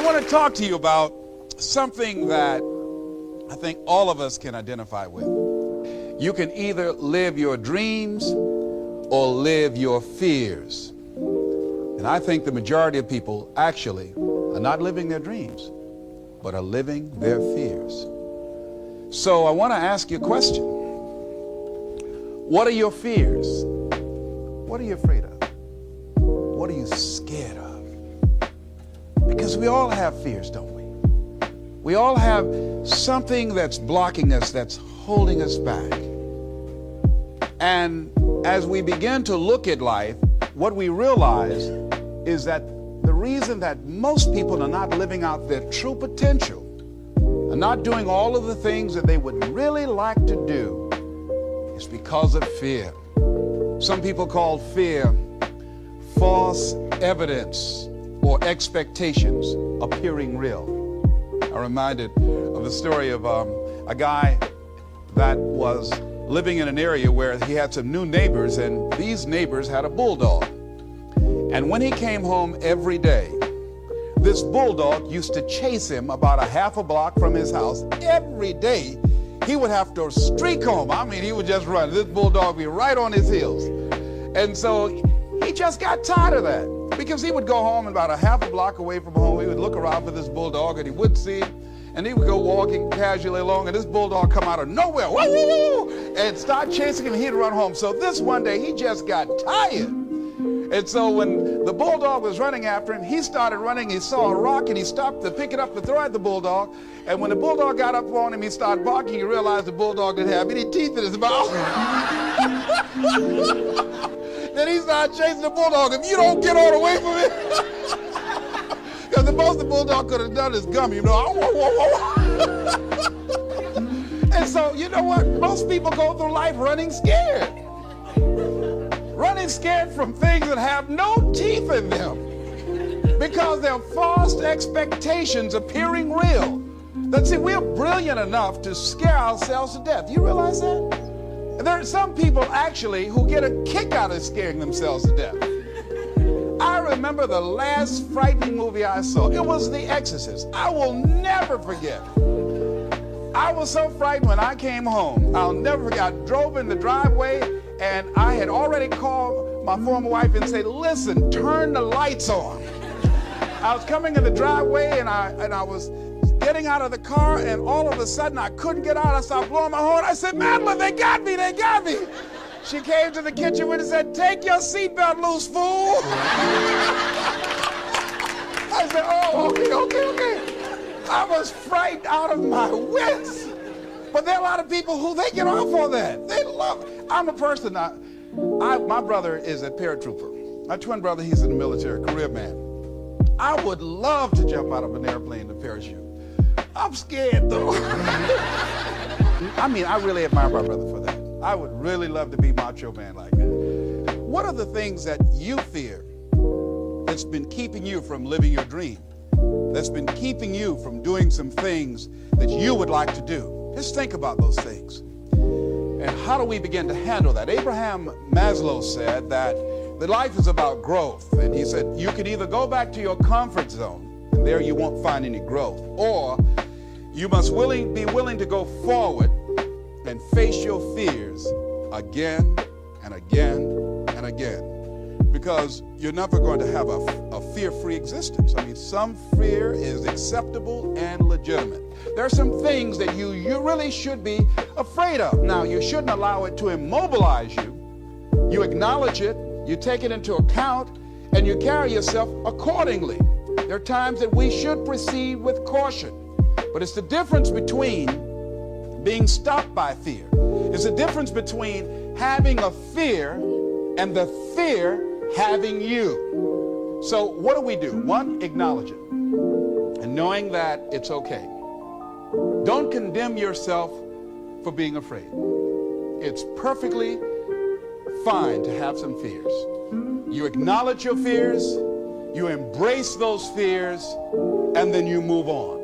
want to talk to you about something that I think all of us can identify with. You can either live your dreams or live your fears. And I think the majority of people actually are not living their dreams, but are living their fears. So I want to ask you a question. What are your fears? What are you afraid of? What are you scared of? Because we all have fears, don't we? We all have something that's blocking us, that's holding us back. And as we begin to look at life, what we realize is that the reason that most people are not living out their true potential, are not doing all of the things that they would really like to do, is because of fear. Some people call fear false evidence or expectations appearing real. I'm reminded of the story of a guy that was living in an area where he had some new neighbors, and these neighbors had a bulldog. And when he came home every day, this bulldog used to chase him about a half a block from his house. Every day, he would have to streak home. I mean, he would just run. This bulldog would be right on his heels. And so he just got tired of that, because he would go home about a half a block away from home. He would look around for this bulldog and he wouldn't see him. And he would go walking casually along, and this bulldog come out of nowhere, woo, woo, woo, and start chasing him, and he'd run home. So this one day, he just got tired. And so when the bulldog was running after him, he started running. He saw a rock, and he stopped to pick it up to throw at the bulldog. And when the bulldog got up on him, he started barking. He realized the bulldog didn't have any teeth in his mouth. Then he started chasing the bulldog. If you don't get all away from it, because the most the bulldog could have done is gum, you know. And so, you know what? Most people go through life running scared. Running scared from things that have no teeth in them, because they're false expectations appearing real. That, see, we're brilliant enough to scare ourselves to death. You realize that? There are some people actually who get a kick out of scaring themselves to death. I remember the last frightening movie I saw. It was The Exorcist. I will never forget. I was so frightened when I came home. I'll never forget. I drove in the driveway, and I had already called my former wife and said, listen, turn the lights on. I was coming in the driveway, and I was getting out of the car, and all of a sudden I couldn't get out. I started blowing my horn. I said, Madeline, they got me, they got me. She came to the kitchen and said, take your seatbelt loose, fool. I said, oh, okay. I was frightened out of my wits. But there are a lot of people who they get off on that. They love it. I'm a person, my brother is a paratrooper. My twin brother, he's in the military, career man. I would love to jump out of an airplane to parachute. I'm scared, though. I mean, I really admire my brother for that. I would really love to be macho man like that. What are the things that you fear that's been keeping you from living your dream? That's been keeping you from doing some things that you would like to do? Just think about those things. And how do we begin to handle that? Abraham Maslow said that life is about growth. And he said, you can either go back to your comfort zone, and there you won't find any growth, or you must be willing to go forward and face your fears again and again and again, because you're never going to have a fear-free existence. I mean, some fear is acceptable and legitimate. There are some things that you really should be afraid of. Now, you shouldn't allow it to immobilize you. You acknowledge it, you take it into account, and you carry yourself accordingly. There are times that we should proceed with caution, but it's the difference between being stopped by fear. It's the difference between having a fear and the fear having you. So what do? One, acknowledge it, and knowing that it's okay. Don't condemn yourself for being afraid. It's perfectly fine to have some fears. You acknowledge your fears, you embrace those fears, and then you move on.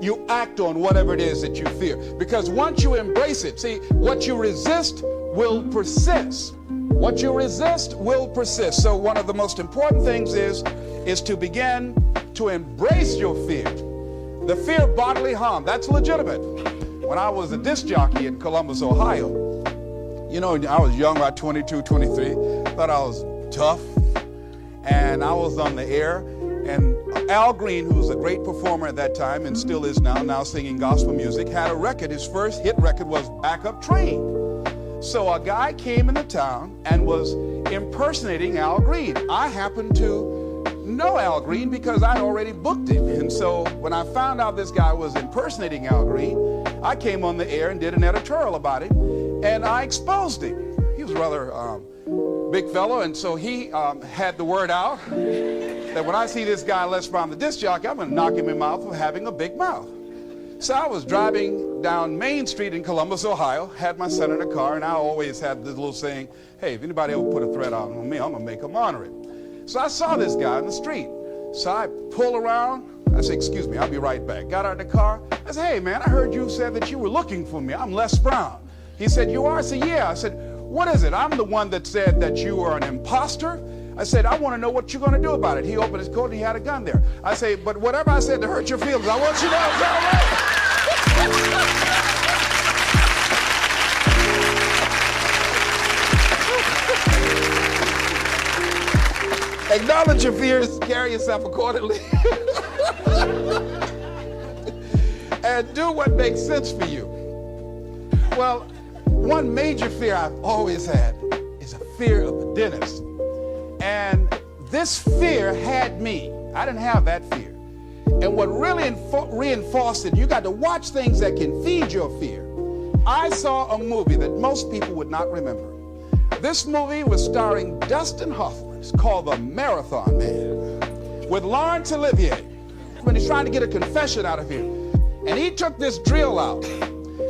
You act on whatever it is that you fear. Because once you embrace it, see, what you resist will persist. What you resist will persist. So one of the most important things is to begin to embrace your fear. The fear of bodily harm, that's legitimate. When I was a disc jockey in Columbus, Ohio, you know, I was young, about 22, 23, thought I was tough, and I was on the air, and Al Green, who was a great performer at that time and still is now singing gospel music, had a record. His first hit record was Back Up Train. So a guy came into town and was impersonating Al Green. I happened to know Al Green because I'd already booked him. And so when I found out this guy was impersonating Al Green, I came on the air and did an editorial about him, and I exposed him. He was a rather big fellow, and so he had the word out that when I see this guy Les Brown, the disc jockey, I'm going to knock him in the mouth for having a big mouth. So I was driving down Main Street in Columbus, Ohio, had my son in a car, and I always had this little saying, hey, if anybody ever put a threat out on me, I'm going to make them honor it. So I saw this guy in the street. So I pull around. I said, excuse me, I'll be right back. Got out of the car. I said, hey, man, I heard you said that you were looking for me. I'm Les Brown. He said, you are? I said, yeah. I said, what is it? I'm the one that said that you are an imposter. I said, I want to know what you're going to do about it. He opened his coat and he had a gun there. I say, but whatever I said to hurt your feelings, I want you to know it's all right. Acknowledge your fears, carry yourself accordingly, and do what makes sense for you. Well, one major fear I've always had is a fear of the dentist. And this fear had me. I didn't have that fear. And what really reinforced it, you got to watch things that can feed your fear. I saw a movie that most people would not remember. This movie was starring Dustin Hoffman. It's called The Marathon Man, with Laurence Olivier, when he's trying to get a confession out of him. And he took this drill out.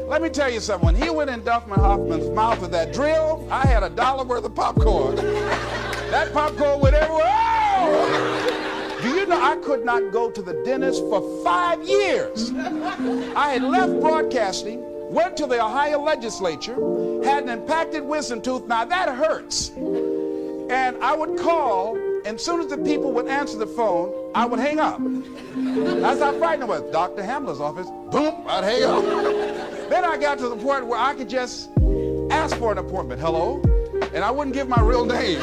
Let me tell you something. When he went in Dustin Hoffman's mouth with that drill, I had $1 worth of popcorn. That popcorn went everywhere. Oh! Do you know I could not go to the dentist for 5 years? I had left broadcasting, went to the Ohio legislature, had an impacted wisdom tooth. Now that hurts. And I would call, and as soon as the people would answer the phone, I would hang up. That's how frightened I was. Dr. Hamler's office, boom, I'd hang up. Then I got to the point where I could just ask for an appointment. Hello? And I wouldn't give my real name.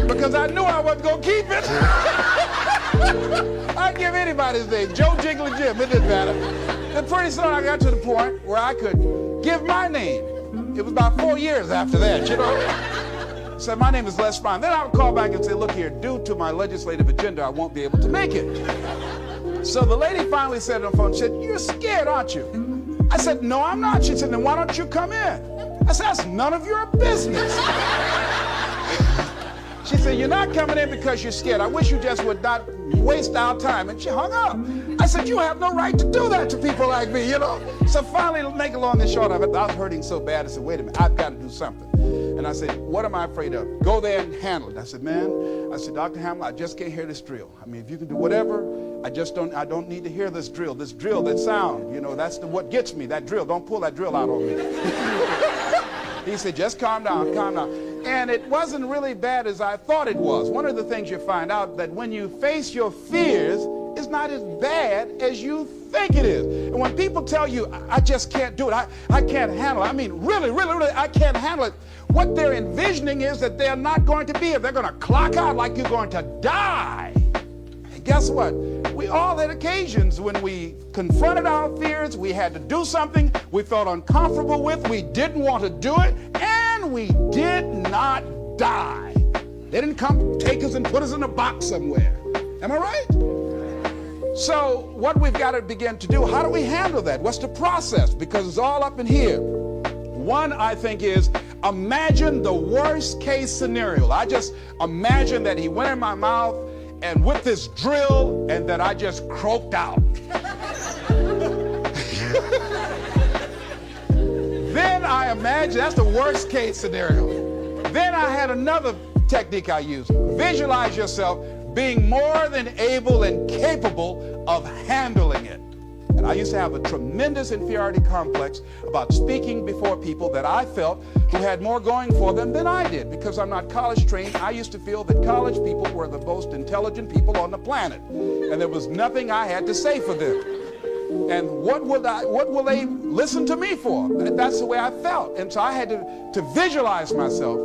Because I knew I wasn't going to keep it. I'd give anybody's name, Joe Jiggly Jim, it didn't matter. And pretty soon I got to the point where I could give my name. It was about 4 years after that, you know. So my name is Les Brown. Then I would call back and say, look here, due to my legislative agenda, I won't be able to make it. So the lady finally said on the phone, she said, you're scared, aren't you? I said, no, I'm not. She said, then why don't you come in? I said, that's none of your business. She said, you're not coming in because you're scared. I wish you just would not waste our time. And she hung up. I said, you have no right to do that to people like me, you know. So finally, to make a long and short of it, I was hurting so bad. I said, wait a minute, I've got to do something. And I said, what am I afraid of? Go there and handle it. I said, man, I said, Dr. Hamler, I just can't hear this drill. I mean, if you can do whatever, I don't need to hear this drill, that sound, you know, that's what gets me, that drill. Don't pull that drill out on me. He said, just calm down, calm down. And it wasn't really bad as I thought it was. One of the things you find out that when you face your fears, it's not as bad as you think it is. And when people tell you, I just can't do it, I can't handle it, I mean, really, I can't handle it, what they're envisioning is that they're not going to be here. They're going to clock out like you're going to die. And guess what? We all had occasions when we confronted our fears, we had to do something we felt uncomfortable with, we didn't want to do it, and we did not die. They didn't come take us and put us in a box somewhere. Am I right? So what we've got to begin to do, how do we handle that? What's the process? Because it's all up in here. One, I think, is imagine the worst case scenario. I just imagine that he went in my mouth and with this drill and that I just croaked out. Then I imagine, that's the worst case scenario. Then I had another technique I used. Visualize yourself being more than able and capable of handling it. And I used to have a tremendous inferiority complex about speaking before people that I felt who had more going for them than I did. Because I'm not college trained, I used to feel that college people were the most intelligent people on the planet. And there was nothing I had to say for them. And what will they listen to me for? That's the way I felt. And so I had to visualize myself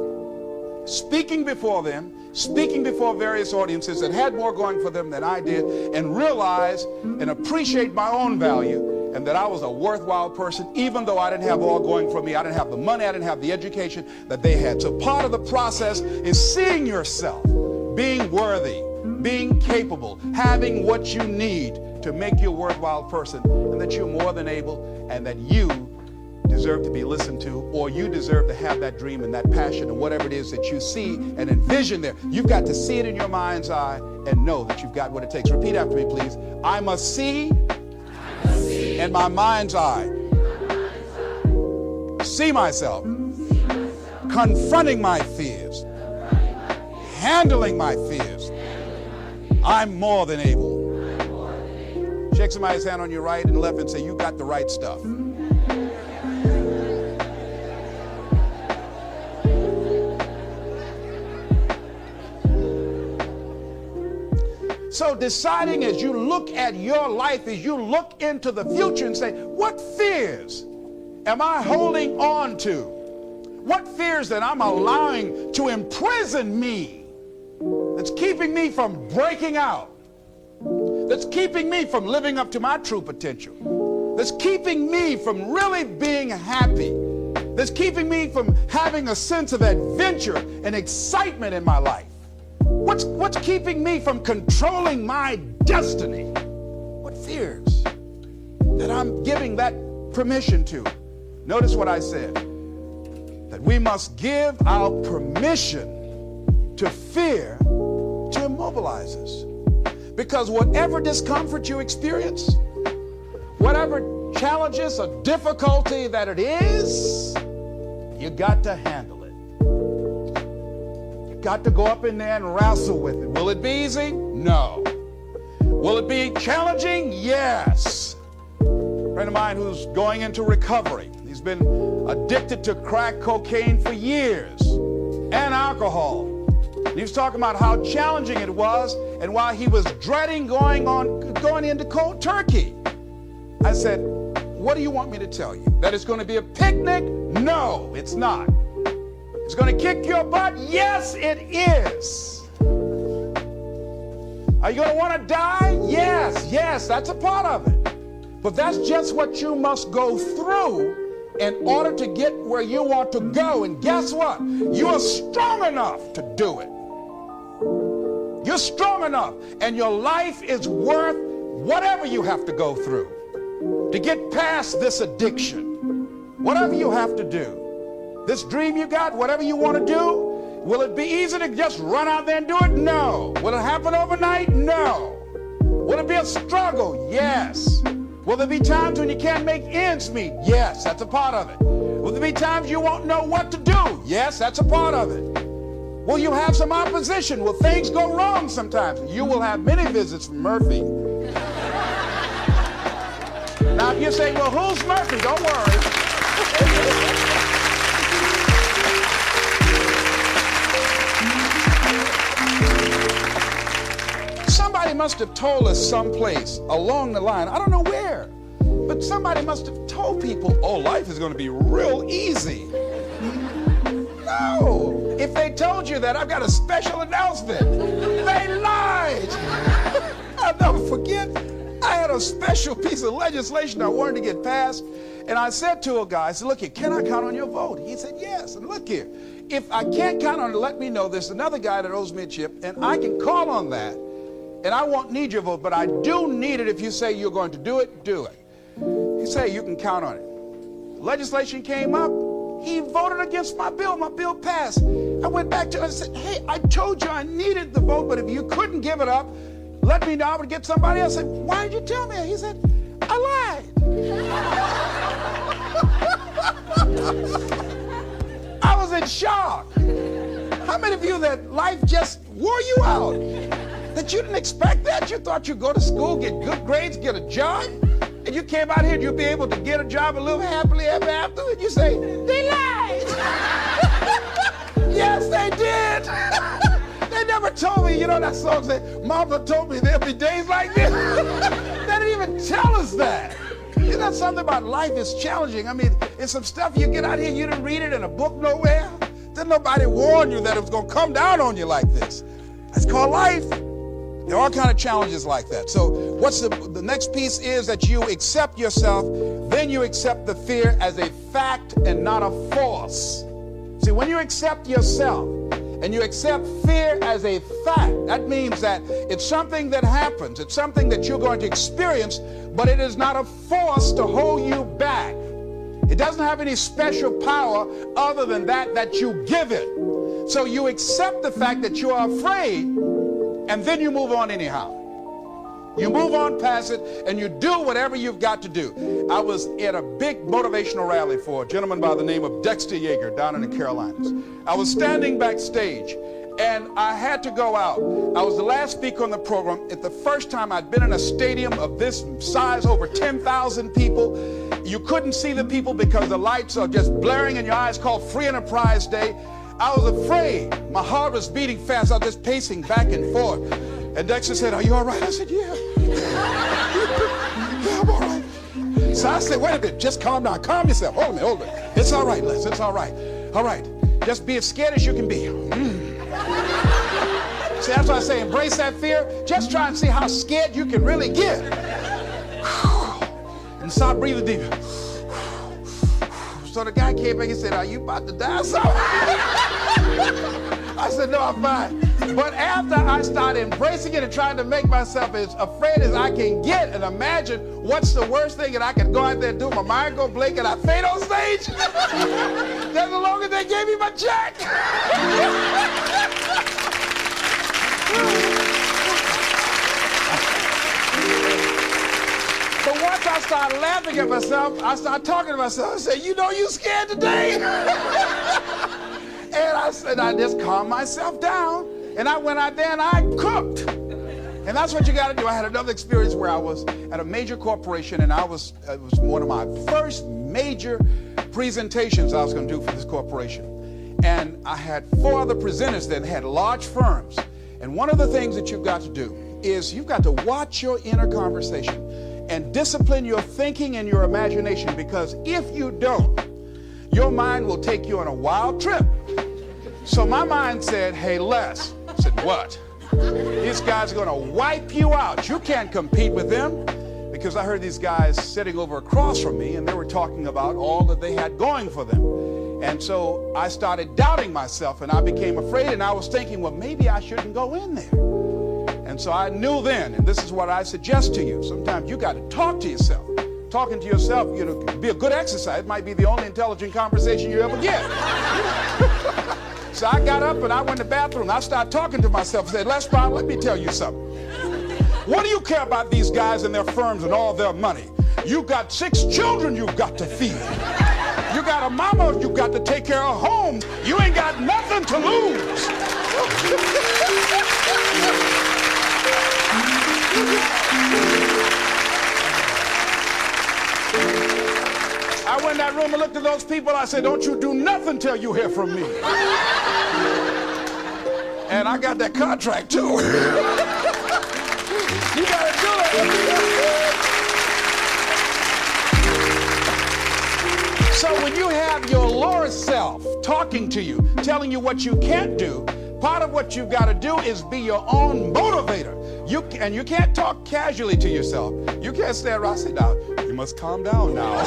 speaking before them, speaking before various audiences that had more going for them than I did, and realize and appreciate my own value and that I was a worthwhile person, even though I didn't have all going for me. I didn't have the money, I didn't have the education that they had. So part of the process is seeing yourself, being worthy, being capable, having what you need to make you a worthwhile person, and that you're more than able, and that you deserve to be listened to, or you deserve to have that dream and that passion and whatever it is that you see and envision there. You've got to see it in your mind's eye and know that you've got what it takes. Repeat after me, please. I must see in my mind's eye. See myself confronting my fears, handling my fears. I'm more than able. Shake somebody's hand on your right and left and say, you got the right stuff. So deciding as you look at your life, as you look into the future and say, what fears am I holding on to? What fears that I'm allowing to imprison me, that's keeping me from breaking out, that's keeping me from living up to my true potential, that's keeping me from really being happy, that's keeping me from having a sense of adventure and excitement in my life? What's keeping me from controlling my destiny? What fears that I'm giving that permission to? Notice what I said, that we must give our permission to fear to immobilize us. Because whatever discomfort you experience, whatever challenges or difficulty that it is, you got to handle it. Got to go up in there and wrestle with it. Will it be easy? No. Will it be challenging? Yes. A friend of mine who's going into recovery. He's been addicted to crack cocaine for years and alcohol. And he was talking about how challenging it was and why he was dreading going into cold turkey. I said, what do you want me to tell you? That it's going to be a picnic? No, it's not. It's going to kick your butt? Yes, it is. Are you going to want to die? Yes, that's a part of it. But that's just what you must go through in order to get where you want to go. And guess what? You are strong enough to do it. You're strong enough, and your life is worth whatever you have to go through to get past this addiction. Whatever you have to do. This dream you got, whatever you want to do, will it be easy to just run out there and do it? No. Will it happen overnight? No. Will it be a struggle? Yes. Will there be times when you can't make ends meet? Yes, that's a part of it. Will there be times you won't know what to do? Yes, that's a part of it. Will you have some opposition? Will things go wrong sometimes? You will have many visits from Murphy. Now, if you say, well, who's Murphy? Don't worry. Somebody must have told us someplace along the line, I don't know where, but somebody must have told people, oh, life is going to be real easy. No. If they told you that, I've got a special announcement. They lied. I'll never forget, I had a special piece of legislation I wanted to get passed, and I said to a guy, I said, look here, can I count on your vote? He said, yes. And look here, if I can't count on it, let me know. There's another guy that owes me a chip, and I can call on that. And I won't need your vote, but I do need it. If you say you're going to do it, do it. He said, you can count on it. Legislation came up. He voted against my bill. My bill passed. I went back to him and said, hey, I told you I needed the vote, but if you couldn't give it up, let me know. I would get somebody else. I said, why did you tell me? He said, I lied. I was in shock. How many of you that life just wore you out? That you didn't expect that? You thought you'd go to school, get good grades, get a job, And you came out here and you'll be able to get a job and live happily ever after, and you say, they lied. Yes, they did. They never told me, you know that song said, Mama told me there'll be days like this. They didn't even tell us that. You know, something about life is challenging. I mean, it's some stuff you get out here, you didn't read it in a book nowhere. Didn't nobody warn you that it was going to come down on you like this. That's called life. There are all kinds of challenges like that. So what's the next piece is that you accept yourself, then you accept the fear as a fact and not a force. See, when you accept yourself and you accept fear as a fact, that means that it's something that happens. It's something that you're going to experience, but it is not a force to hold you back. It doesn't have any special power other than that you give it. So you accept the fact that you are afraid, and then you move on anyhow. You move on past it, and you do whatever you've got to do. I was at a big motivational rally for a gentleman by the name of Dexter Yeager down in the Carolinas. I was standing backstage, and I had to go out. I was the last speaker on the program. It's the first time I'd been in a stadium of this size, over 10,000 people. You couldn't see the people because the lights are just blaring in your eyes, called Free Enterprise Day. I was afraid. My heart was beating fast. I was just pacing back and forth. And Dexter said, are you all right? I said, yeah. Yeah, I'm all right. So I said, wait a minute, just calm down. Calm yourself. Hold me. It's all right, Les. It's all right. All right. Just be as scared as you can be. See, that's why I say embrace that fear. Just try and see how scared you can really get. And start breathing deeper. So the guy came back and said, are you about to die or something? I said, no, I'm fine. But after I started embracing it and trying to make myself as afraid as I can get, and imagine what's the worst thing that I can go out there and do, my mind go blink and I faint on stage, that's the longest they gave me my check. But once I started laughing at myself, I started talking to myself. I said, you know you scared today? And I said, I just calmed myself down. And I went out there and I cooked. And that's what you got to do. I had another experience where I was at a major corporation, and it was one of my first major presentations I was going to do for this corporation. And I had 4 other presenters that had large firms. And one of the things that you've got to do is you've got to watch your inner conversation and discipline your thinking and your imagination, because if you don't, your mind will take you on a wild trip. So my mind said, hey, Les. I said, what? These guys are going to wipe you out. You can't compete with them. Because I heard these guys sitting over across from me, and they were talking about all that they had going for them. And so I started doubting myself, and I became afraid, and I was thinking, well, maybe I shouldn't go in there. And so I knew then, and this is what I suggest to you, sometimes you got to talk to yourself. Talking to yourself, you know, can be a good exercise. It might be the only intelligent conversation you ever get. So I got up and I went to the bathroom. I started talking to myself and said, Les Brown, let me tell you something. What do you care about these guys and their firms and all their money? You got 6 children you've got to feed. You got a mama you've got to take care of home. You ain't got nothing to lose. I went in that room and looked at those people. I said, don't you do nothing till you hear from me. And I got that contract too. You gotta do it. So when you have your lower self talking to you, telling you what you can't do, part of what you've got to do is be your own motivator. And you can't talk casually to yourself. You can't stand around and say, now, you must calm down now.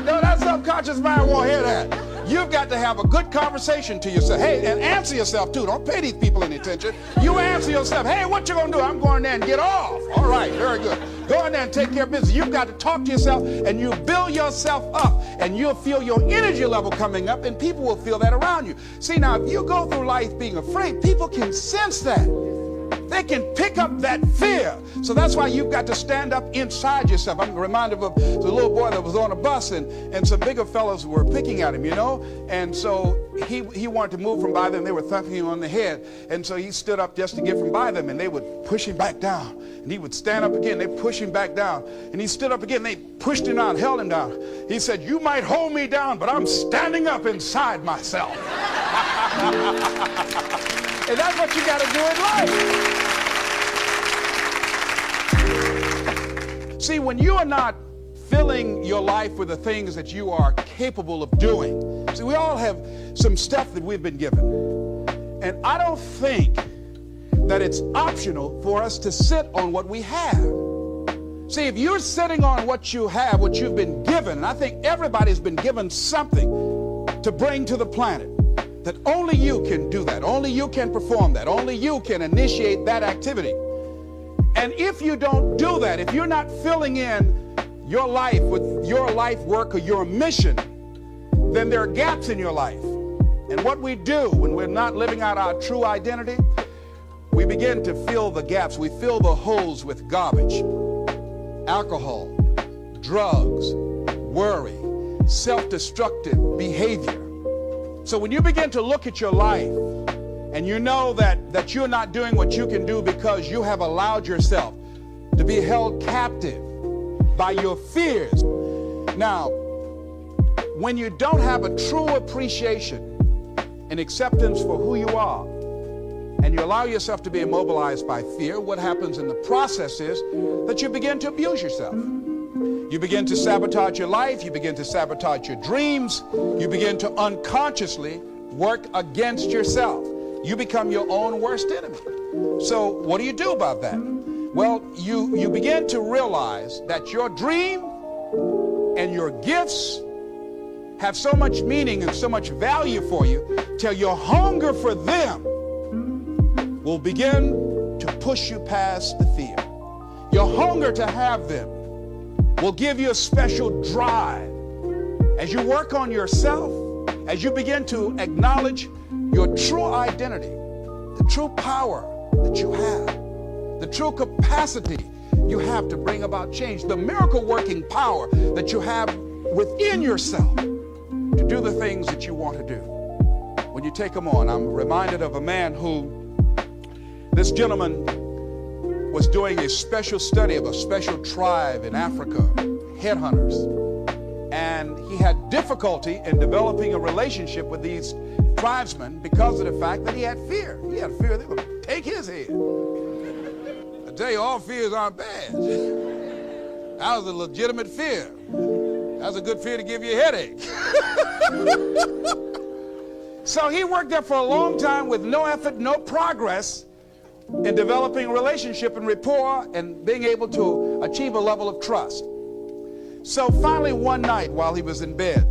No, that subconscious mind won't hear that. You've got to have a good conversation to yourself. Hey, and answer yourself too. Don't pay these people any attention. You answer yourself. Hey, what you gonna do? I'm going there and get off. All right, very good. Go in there and take care of business. You've got to talk to yourself, and you build yourself up, and you'll feel your energy level coming up, and people will feel that around you. See, now, if you go through life being afraid, people can sense that. They can pick up that fear. So that's why you've got to stand up inside yourself. I'm reminded of the little boy that was on a bus, and some bigger fellows were picking at him, you know. And so he wanted to move from by them. They were thumping him on the head. And so he stood up just to get from by them, and they would push him back down. And he would stand up again. They push him back down. And he stood up again. They pushed him down, held him down. He said, "You might hold me down, but I'm standing up inside myself." And that's what you got to do in life. See, when you are not filling your life with the things that you are capable of doing. See, we all have some stuff that we've been given. And I don't think that it's optional for us to sit on what we have. See, if you're sitting on what you have, what you've been given, and I think everybody's been given something to bring to the planet, that only you can do that, only you can perform that, only you can initiate that activity. And if you don't do that, if you're not filling in your life with your life work or your mission, then there are gaps in your life. And what we do when we're not living out our true identity, we begin to fill the gaps. We fill the holes with garbage, alcohol, drugs, worry, self-destructive behavior. So when you begin to look at your life and you know that you're not doing what you can do because you have allowed yourself to be held captive by your fears. Now, when you don't have a true appreciation and acceptance for who you are, and you allow yourself to be immobilized by fear, what happens in the process is that you begin to abuse yourself. You begin to sabotage your life, you begin to sabotage your dreams, you begin to unconsciously work against yourself. You become your own worst enemy. So what do you do about that? Well, you begin to realize that your dream and your gifts have so much meaning and so much value for you till your hunger for them will begin to push you past the fear. Your hunger to have them will give you a special drive. As you work on yourself, as you begin to acknowledge your true identity, the true power that you have, the true capacity you have to bring about change, the miracle-working power that you have within yourself to do the things that you want to do. When you take them on, I'm reminded of a man who, this gentleman was doing a special study of a special tribe in Africa, headhunters. And he had difficulty in developing a relationship with these tribesmen because of the fact that he had fear. He had fear they would take his head. I tell you, all fears aren't bad. That was a legitimate fear. That's a good fear to give you a headache. So he worked there for a long time with no effort, no progress in developing a relationship and rapport and being able to achieve a level of trust. So finally one night while he was in bed,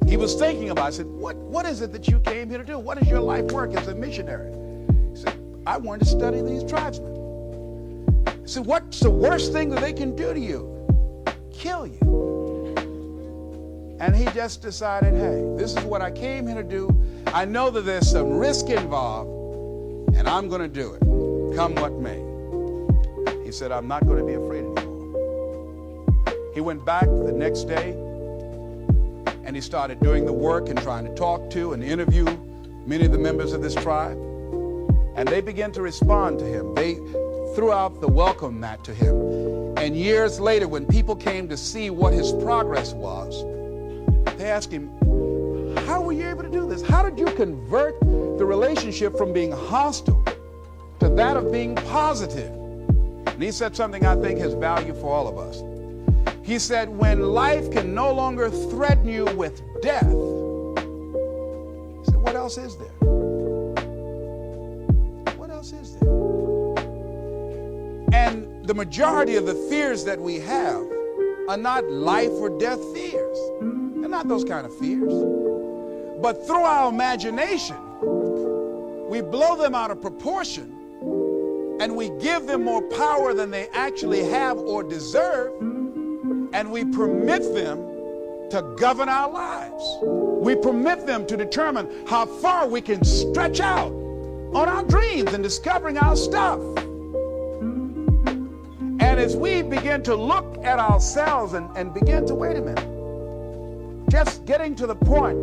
he was thinking about it. I said, what is it that you came here to do? What is your life work as a missionary? He said, I wanted to study these tribesmen. I said, what's the worst thing that they can do to you? Kill you. And he just decided, hey, this is what I came here to do. I know that there's some risk involved, and I'm going to do it, come what may. He said, I'm not going to be afraid anymore. He went back the next day, and he started doing the work and trying to talk to and interview many of the members of this tribe. And they began to respond to him. They threw out the welcome mat to him. And years later, when people came to see what his progress was, they asked him, how were you able to do this? How did you convert the relationship from being hostile to that of being positive? And he said something I think has value for all of us. He said, when life can no longer threaten you with death, he said, what else is there? What else is there? And the majority of the fears that we have are not life or death fears. They're not those kind of fears. But through our imagination, we blow them out of proportion and we give them more power than they actually have or deserve, and we permit them to govern our lives. We permit them to determine how far we can stretch out on our dreams and discovering our stuff. And as we begin to look at ourselves and begin to, wait a minute, just getting to the point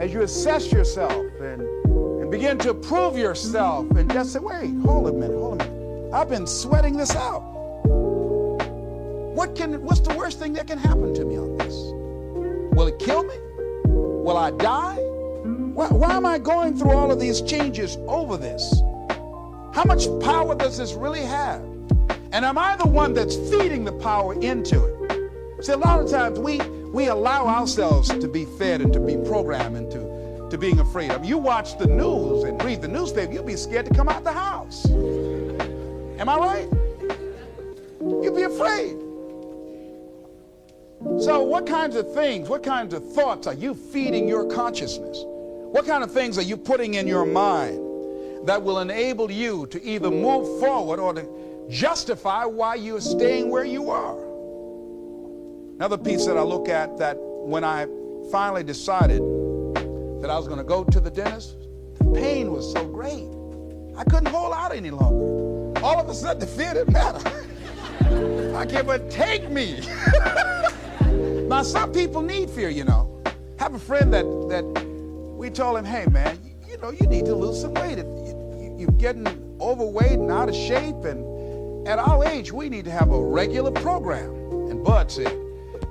as you assess yourself and begin to prove yourself and just say, wait, hold a minute. I've been sweating this out. What's the worst thing that can happen to me on this? Will it kill me? Will I die? Why am I going through all of these changes over this? How much power does this really have? And am I the one that's feeding the power into it? See, a lot of times we allow ourselves to be fed and to be programmed into being afraid. I mean, you watch the news and read the newspaper, you'll be scared to come out the house. Am I right? You'll be afraid. So what kinds of things, what kinds of thoughts are you feeding your consciousness? What kind of things are you putting in your mind that will enable you to either move forward or to justify why you're staying where you are? Another piece that I look at, that when I finally decided that I was going to go to the dentist, the pain was so great. I couldn't hold out any longer. All of a sudden, the fear didn't matter. I can't but take me. Now, some people need fear, you know. I have a friend that we told him, hey, man, you know, you need to lose some weight. You're getting overweight and out of shape, and at our age, we need to have a regular program. And Bud said,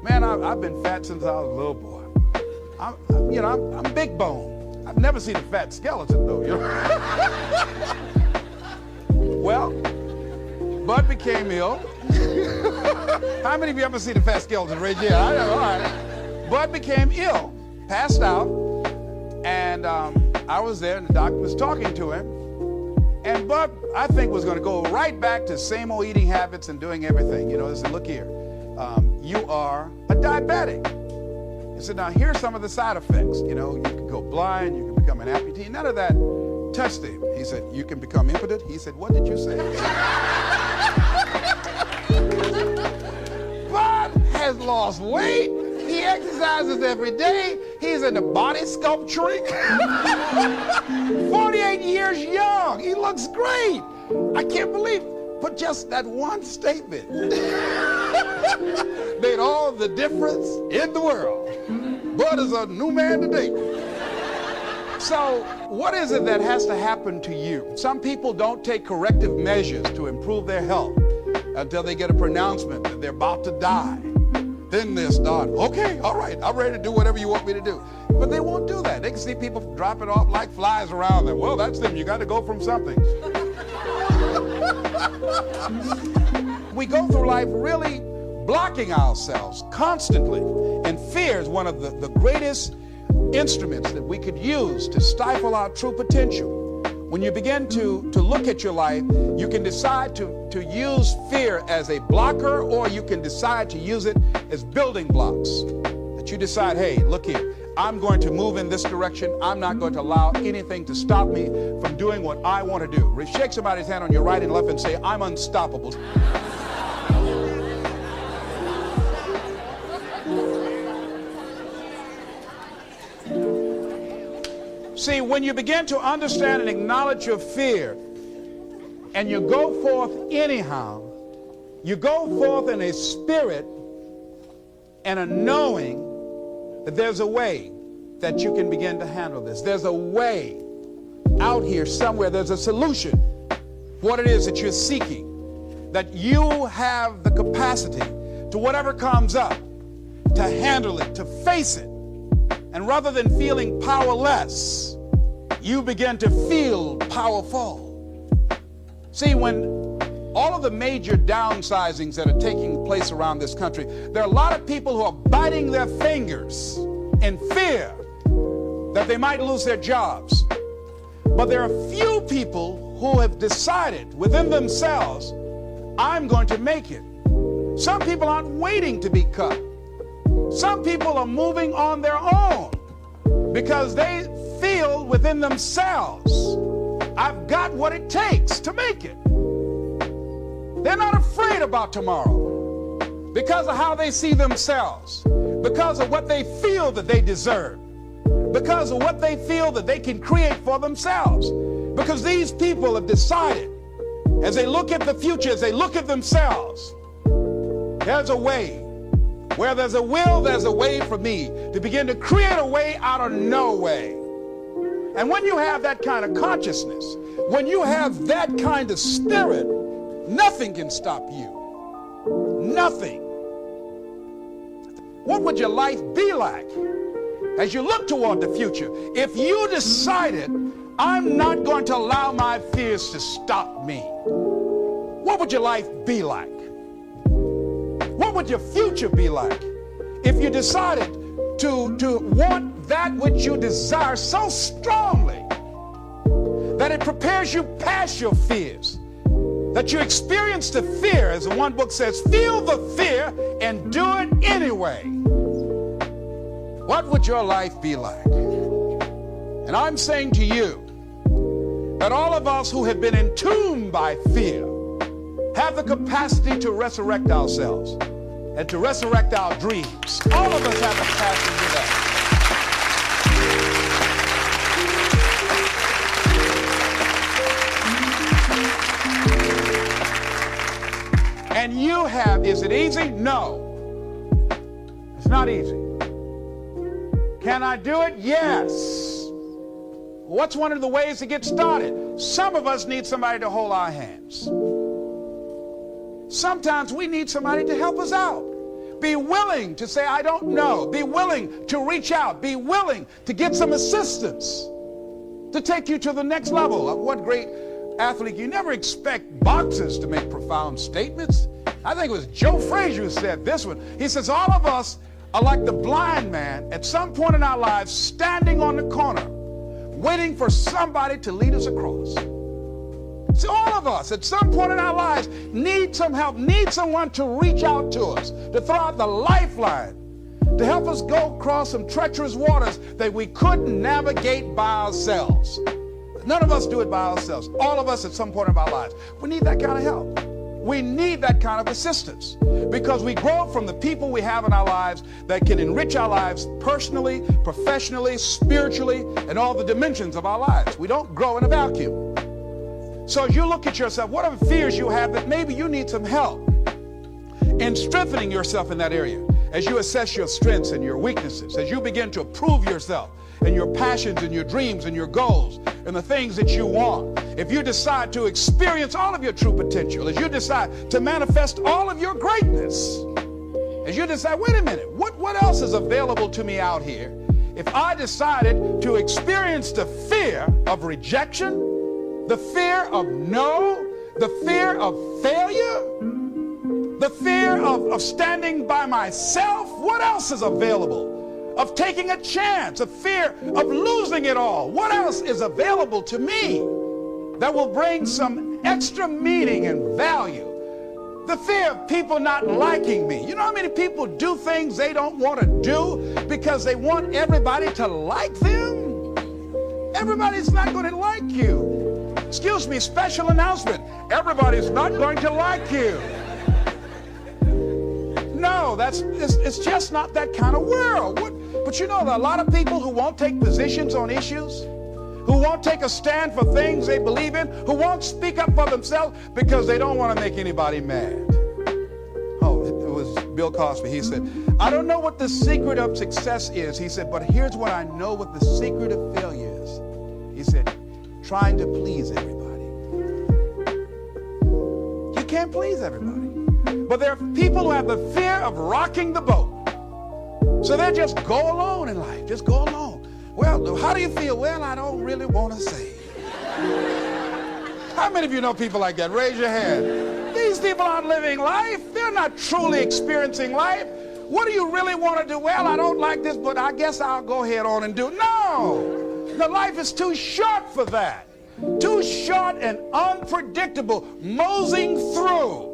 man, I've been fat since I was a little boy. I'm big bone. I've never seen a fat skeleton, though. You know? Well, Bud became ill. How many of you ever seen a fat skeleton? Raise your hand. All right. Bud became ill, passed out, and I was there, and the doctor was talking to him. And Bud, I think, was going to go right back to same old eating habits and doing everything. You know, he said, look here, you are a diabetic. He said, now here's some of the side effects. You know, you can go blind, you can become an amputee. None of that touched him. He said, you can become impotent. He said, what did you say? Bud has lost weight. He exercises every day. He's into body sculpturing. 48 years young. He looks great. I can't believe it. But just that one statement made all the difference in the world. Bud is a new man today. So what is it that has to happen to you? Some people don't take corrective measures to improve their health until they get a pronouncement that they're about to die. Then they'll start, okay, all right, I'm ready to do whatever you want me to do. But they won't do that. They can see people dropping off like flies around them. Well, that's them. You got to go from something. We go through life really blocking ourselves constantly. And fear is one of the greatest instruments that we could use to stifle our true potential. When you begin to look at your life, you can decide to use fear as a blocker, or you can decide to use it as building blocks. That you decide, hey, look here, I'm going to move in this direction. I'm not going to allow anything to stop me from doing what I want to do. Shake somebody's hand on your right and left and say, I'm unstoppable. See, when you begin to understand and acknowledge your fear, and you go forth anyhow, you go forth in a spirit and a knowing that there's a way that you can begin to handle this. There's a way out here somewhere. There's a solution. What it is that you're seeking, that you have the capacity to whatever comes up, to handle it, to face it. And rather than feeling powerless, you begin to feel powerful. See, when all of the major downsizings that are taking place around this country, there are a lot of people who are biting their fingers in fear that they might lose their jobs. But there are few people who have decided within themselves, I'm going to make it. Some people aren't waiting to be cut. Some people are moving on their own because they feel within themselves, I've got what it takes to make it. They're not afraid about tomorrow because of how they see themselves, because of what they feel that they deserve, because of what they feel that they can create for themselves. Because these people have decided, as they look at the future, as they look at themselves, there's a way. Where there's a will, there's a way for me to begin to create a way out of no way. And when you have that kind of consciousness, when you have that kind of spirit, nothing can stop you. Nothing. What would your life be like as you look toward the future if you decided, I'm not going to allow my fears to stop me? What would your life be like? What would your future be like if you decided to want that which you desire so strongly that it prepares you past your fears, that you experience the fear, as the one book says, feel the fear and do it anyway? What would your life be like? And I'm saying to you that all of us who have been entombed by fear have the capacity to resurrect ourselves and to resurrect our dreams. All of us have the capacity to do that. And you have, is it easy? No. It's not easy. Can I do it? Yes. What's one of the ways to get started? Some of us need somebody to hold our hands. Sometimes we need somebody to help us out. Be willing to say, I don't know. Be willing to reach out. Be willing to get some assistance to take you to the next level. What great athlete. You never expect boxers to make profound statements. I think it was Joe Frazier who said this one. He says, all of us are like the blind man at some point in our lives standing on the corner waiting for somebody to lead us across. See, all of us at some point in our lives need some help, need someone to reach out to us, to throw out the lifeline, to help us go across some treacherous waters that we couldn't navigate by ourselves. None of us do it by ourselves. All of us at some point in our lives. We need that kind of help. We need that kind of assistance because we grow from the people we have in our lives that can enrich our lives personally, professionally, spiritually, and all the dimensions of our lives. We don't grow in a vacuum. So as you look at yourself, what are the fears you have that maybe you need some help in strengthening yourself in that area? As you assess your strengths and your weaknesses, as you begin to approve yourself and your passions and your dreams and your goals and the things that you want, if you decide to experience all of your true potential, as you decide to manifest all of your greatness, as you decide, wait a minute, what else is available to me out here if I decided to experience the fear of rejection, the fear of no, the fear of failure, the fear of standing by myself? What else is available? Of taking a chance, a fear of losing it all. What else is available to me that will bring some extra meaning and value? The fear of people not liking me. You know how many people do things they don't want to do because they want everybody to like them? Everybody's not going to like you. Excuse me, special announcement. Everybody's not going to like you. No, it's just not that kind of world. But you know, there are a lot of people who won't take positions on issues, who won't take a stand for things they believe in, who won't speak up for themselves because they don't want to make anybody mad. Oh, it was Bill Cosby. He said, I don't know what the secret of success is. He said, but here's what I know what the secret of failure is. He said, trying to please everybody. You can't please everybody. But there are people who have the fear of rocking the boat. So they just go alone in life, just go alone. Well, how do you feel? Well, I don't really want to say. How many of you know people like that? Raise your hand. These people aren't living life. They're not truly experiencing life. What do you really want to do? Well, I don't like this, but I guess I'll go ahead on and do it. No, the life is too short for that. Too short and unpredictable, moseying through.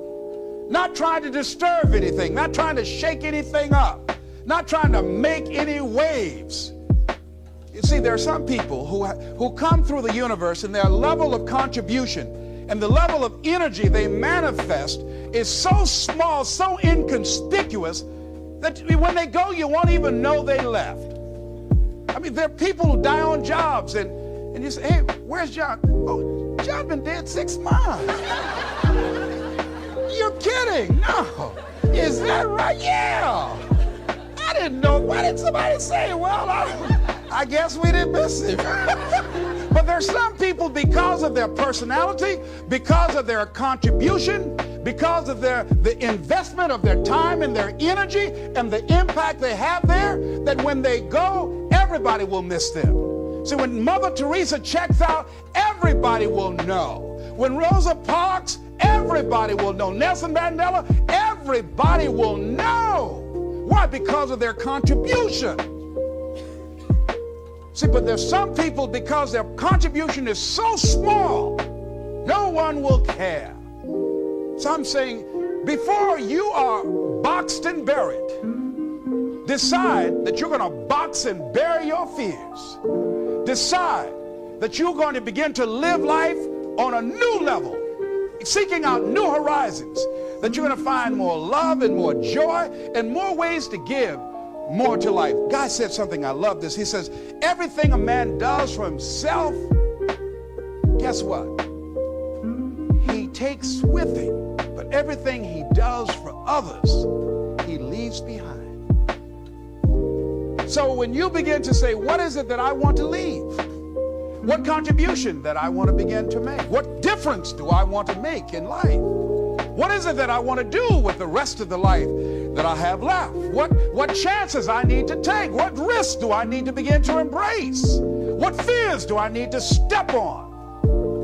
Not trying to disturb anything, not trying to shake anything up, not trying to make any waves. You see, there are some people who come through the universe and their level of contribution and the level of energy they manifest is so small, so inconspicuous that when they go, you won't even know they left. I mean, there are people who die on jobs and And you say, hey, where's John? Oh, John's been dead 6 months. You're kidding. No. Is that right? Yeah. I didn't know. Why didn't somebody say, well, I guess we didn't miss him. But there's some people, because of their personality, because of their contribution, because of the investment of their time and their energy and the impact they have there, that when they go, everybody will miss them. See, when Mother Teresa checks out, everybody will know. When Rosa Parks, everybody will know. Nelson Mandela, everybody will know. Why? Because of their contribution. See, but there's some people, because their contribution is so small, no one will care. So I'm saying, before you are boxed and buried, decide that you're going to box and bury your fears. Decide that you're going to begin to live life on a new level, seeking out new horizons, that you're going to find more love and more joy and more ways to give more to life. Guy said something, I love this. He says, everything a man does for himself, guess what? He takes with him. But everything he does for others, he leaves behind. So when you begin to say, what is it that I want to leave? What contribution that I want to begin to make? What difference do I want to make in life? What is it that I want to do with the rest of the life that I have left? What chances I need to take? What risks do I need to begin to embrace? What fears do I need to step on?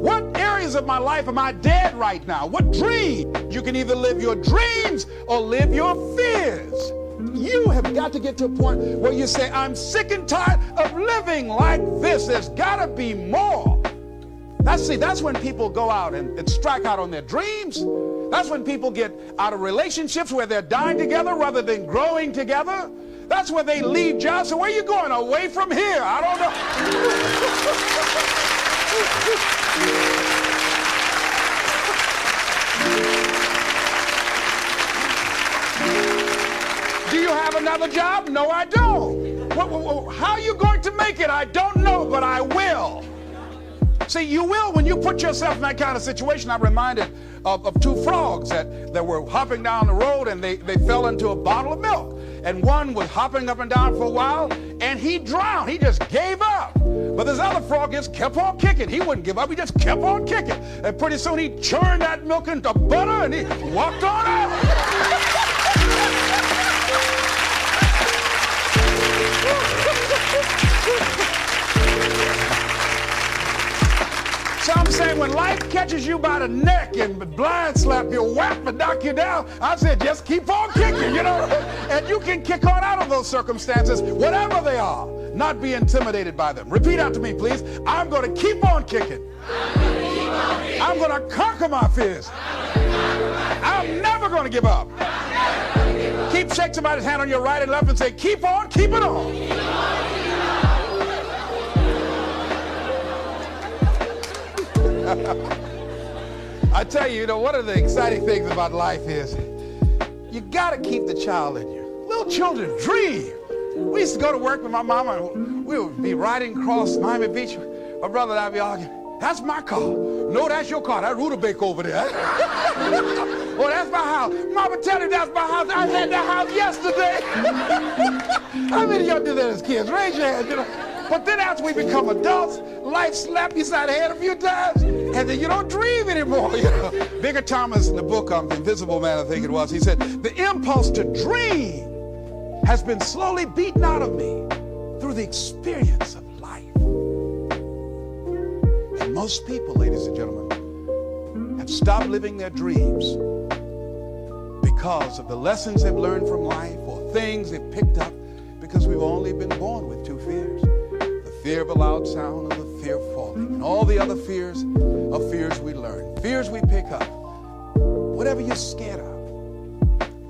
What areas of my life am I dead right now? What dream? You can either live your dreams or live your fears. You have got to get to a point where you say, I'm sick and tired of living like this. There's got to be more. That's when people go out and strike out on their dreams. That's when people get out of relationships where they're dying together rather than growing together. That's where they leave jobs. So where are you going? Away from here? I don't know. Do you have another job? No, I don't. How are you going to make it? I don't know, but I will. See, you will when you put yourself in that kind of situation. I'm reminded of two frogs that were hopping down the road, and they fell into a bottle of milk. And one was hopping up and down for a while, and he drowned. He just gave up. But this other frog just kept on kicking. He wouldn't give up. He just kept on kicking. And pretty soon he churned that milk into butter, and he walked on out. So I'm saying, when life catches you by the neck and blind slap you, whap and knock you down, I said, just keep on kicking, you know? And you can kick on out of those circumstances, whatever they are, not be intimidated by them. Repeat out to me, please. I'm going to keep on kicking. I'm going to conquer my fears. I'm never going to give up. Keep shake somebody's hand on your right and left and say, keep on, keep it on. I tell you, one of the exciting things about life is you got to keep the child in you. Little children dream. We used to go to work with my mama, and we would be riding across Miami Beach. My brother and I would be arguing, that's my car. No, that's your car. That rutabaga over there. Oh, that's my house. Mama, tell him that's my house. I had that house yesterday. How many of y'all do that as kids? Raise your hand, But then after we become adults, life slaps you side the head a few times, and then you don't dream anymore. Bigger Thomas, in the book The Invisible Man, I think it was, he said, the impulse to dream has been slowly beaten out of me through the experience of life. And most people, ladies and gentlemen, have stopped living their dreams because of the lessons they've learned from life or things they've picked up, because we've only been born with two fears. Fear of a loud sound and the fear of falling. And all the other fears are fears we learn. Fears we pick up. Whatever you're scared of,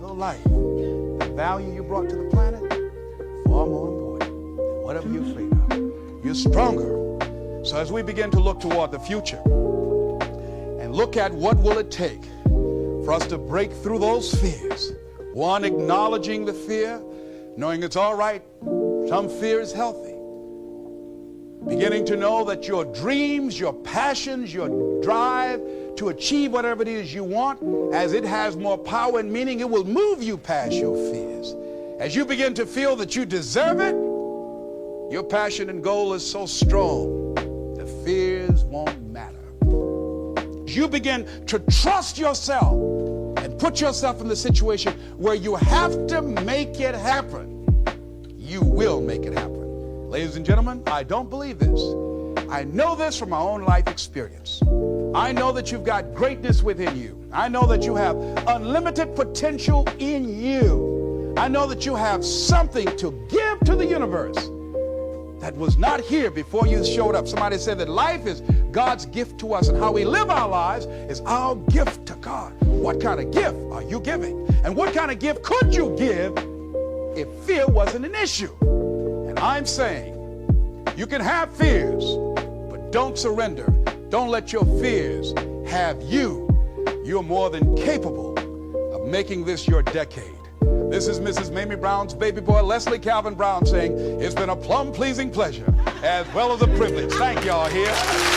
your life, the value you brought to the planet, far more important than whatever you're afraid of. You're stronger. So as we begin to look toward the future and look at what will it take for us to break through those fears. One, acknowledging the fear, knowing it's all right. Some fear is healthy. beginning to know that your dreams, your passions, your drive to achieve whatever it is you want, as it has more power and meaning, it will move you past your fears. As you begin to feel that you deserve it, your passion and goal is so strong, the fears won't matter. As you begin to trust yourself and put yourself in the situation where you have to make it happen, you will make it happen. Ladies and gentlemen, I don't believe this. I know this from my own life experience. I know that you've got greatness within you. I know that you have unlimited potential in you. I know that you have something to give to the universe that was not here before you showed up. Somebody said that life is God's gift to us, and how we live our lives is our gift to God. What kind of gift are you giving? And what kind of gift could you give if fear wasn't an issue? And I'm saying you can have fears, but don't surrender. Don't let your fears have you. You're more than capable of making this your decade. This is Mrs. Mamie Brown's baby boy, Leslie Calvin Brown, saying it's been a plum-pleasing pleasure as well as a privilege. Thank y'all here.